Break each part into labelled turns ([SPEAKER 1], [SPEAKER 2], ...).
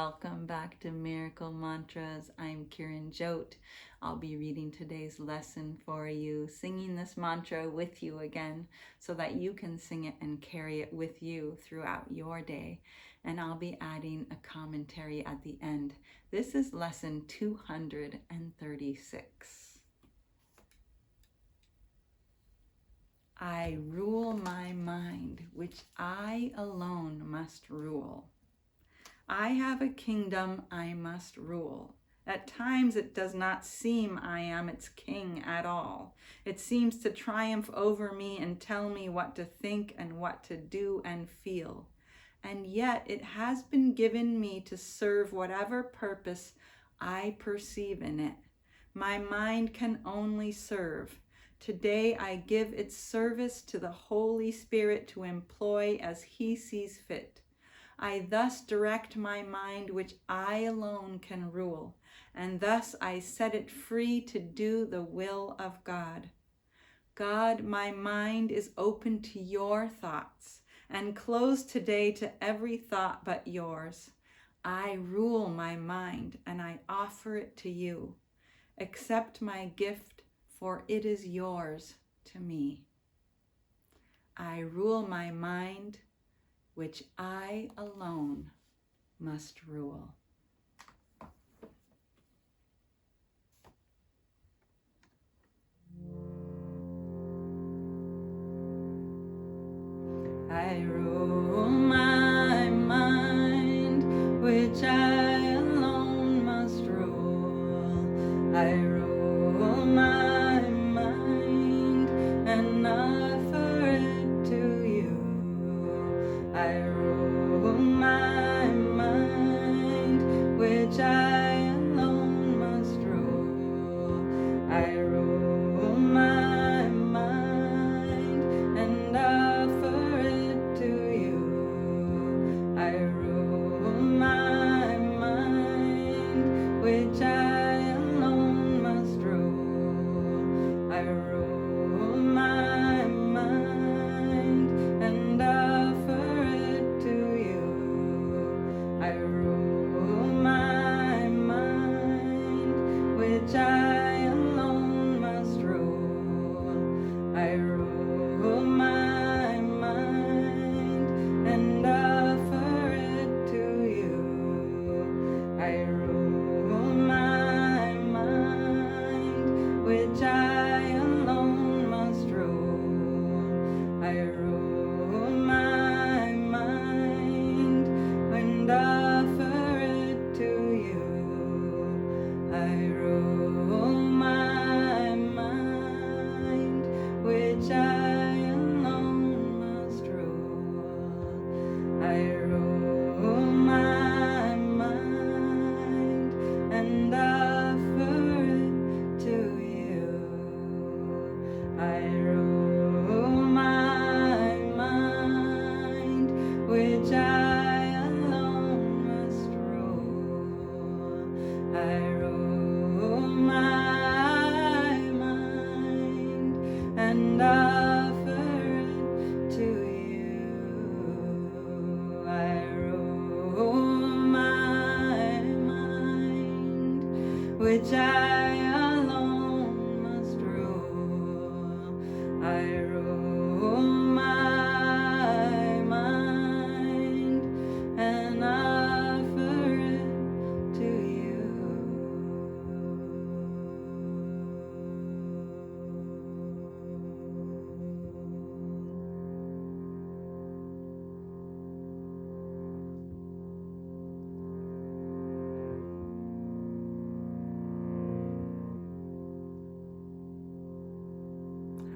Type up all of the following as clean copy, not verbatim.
[SPEAKER 1] welcome back to Miracle Mantras. I'm Kiran Jot. I'll be reading today's lesson for you, singing this mantra with you again so that you can sing it and carry it with you throughout your day. And I'll be adding a commentary at the end. This is lesson 236. I rule my mind, which I alone must rule. I have a kingdom I must rule. At times it does not seem I am its king at all. It seems to triumph over me and tell me what to think and what to do and feel. And yet it has been given me to serve whatever purpose I perceive in it. My mind can only serve. Today I give its service to the Holy Spirit to employ as He sees fit. I thus direct my mind, which I alone can rule, and thus I set it free to do the will of God. God, my mind is open to your thoughts and closed today to every thought but yours. I rule my mind and I offer it to you. Accept my gift, for it is yours to me. I rule my mind, which I alone must rule. I rule my mind, which I alone must rule. I rule my mind and offer it to you. I rule my mind, which I alone must rule. I rule my mind and offer it to you. I rule my mind, which I alone must rule. I rule my mind and offer it to you. I rule my mind, which I alone must rule. I rule my mind and offer it to you. I rule my mind, which I alone must rule. I rule my mind and offer it to you. I rule my mind, which I alone must rule. I rule my mind and offer it to you. I rule my mind, which I alone must rule. I rule my mind and offer it to you. I rule my mind, which I alone must rule. I rule my mind and offer it to you.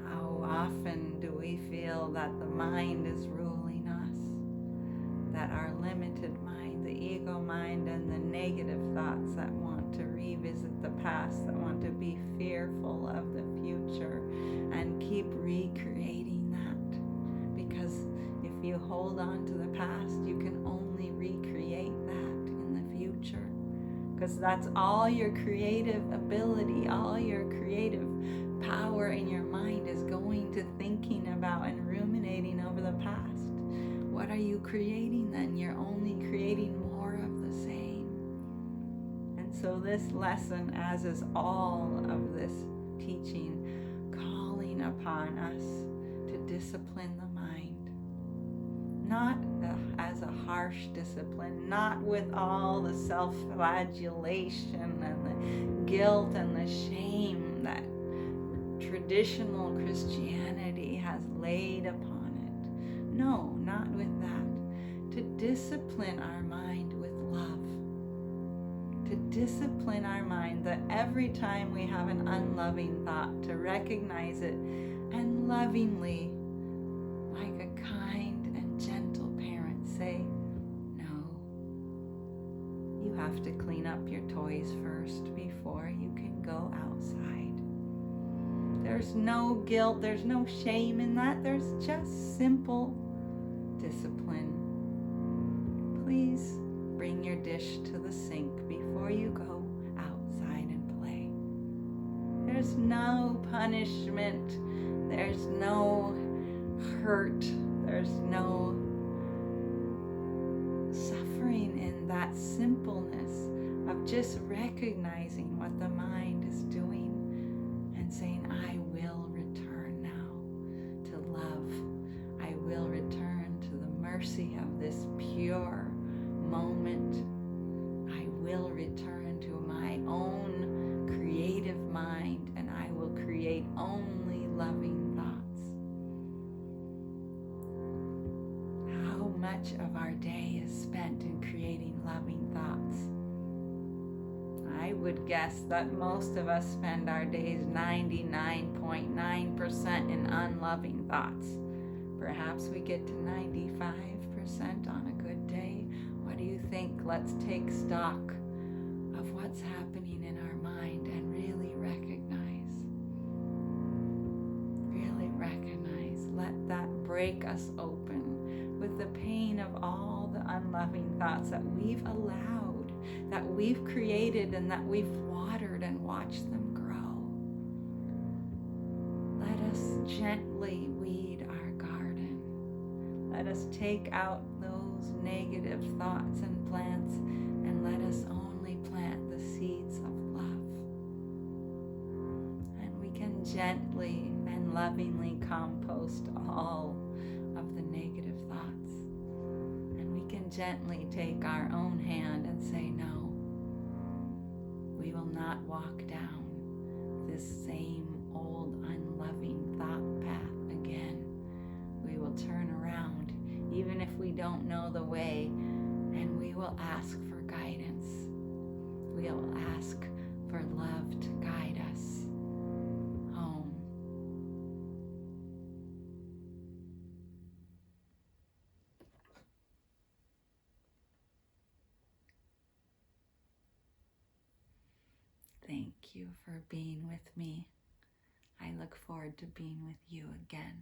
[SPEAKER 1] How often do we feel that the mind is ruling us? That our limited mind, the ego mind, and the negative thoughts that want to revisit the past, that want to be fearful of the future and keep recreating that. Because if you hold on to the past, you can only recreate that in the future. Because that's all your creative ability, all your creative power in your mind is going to thinking about and ruminating over the past. What are you creating then? You're only creating more of the same. So this lesson, as is all of this teaching, calling upon us to discipline the mind. Not as a harsh discipline, not with all the self-flagellation and the guilt and the shame that traditional Christianity has laid upon it. No, not with that. To discipline our mind with love. To discipline our mind that every time we have an unloving thought, to recognize it and lovingly, like a kind and gentle parent, say, no. You have to clean up your toys first before you can go outside. There's no guilt, there's no shame in that. There's just simple discipline. Please bring your dish to the sink before you go outside and play. There's no punishment. There's no hurt. There's no suffering in that simpleness of just recognizing what the mind is doing and saying, I will return now to love. I will return to the mercy of this pure moment. I will return to my own creative mind, and I will create only loving thoughts. How much of our day is spent in creating loving thoughts? I would guess that most of us spend our days 99.9% in unloving thoughts. Perhaps we get to 95% on a good day. What do you think? Let's take stock of what's happening in our mind and really recognize. Really recognize. Let that break us open with the pain of all the unloving thoughts that we've allowed, that we've created, and that we've watered and watched them grow. Let us gently weed our garden. Let us take out those negative thoughts and plants, and let us only plant the seeds of love. And we can gently and lovingly compost all of the negative thoughts. And we can gently take our own hand and say, no, we will not walk down this same old unloving thought path again. We will turn around, even if we don't know the way, and we will ask for guidance. We'll ask for love to guide us home. Thank you for being with me. I look forward to being with you again.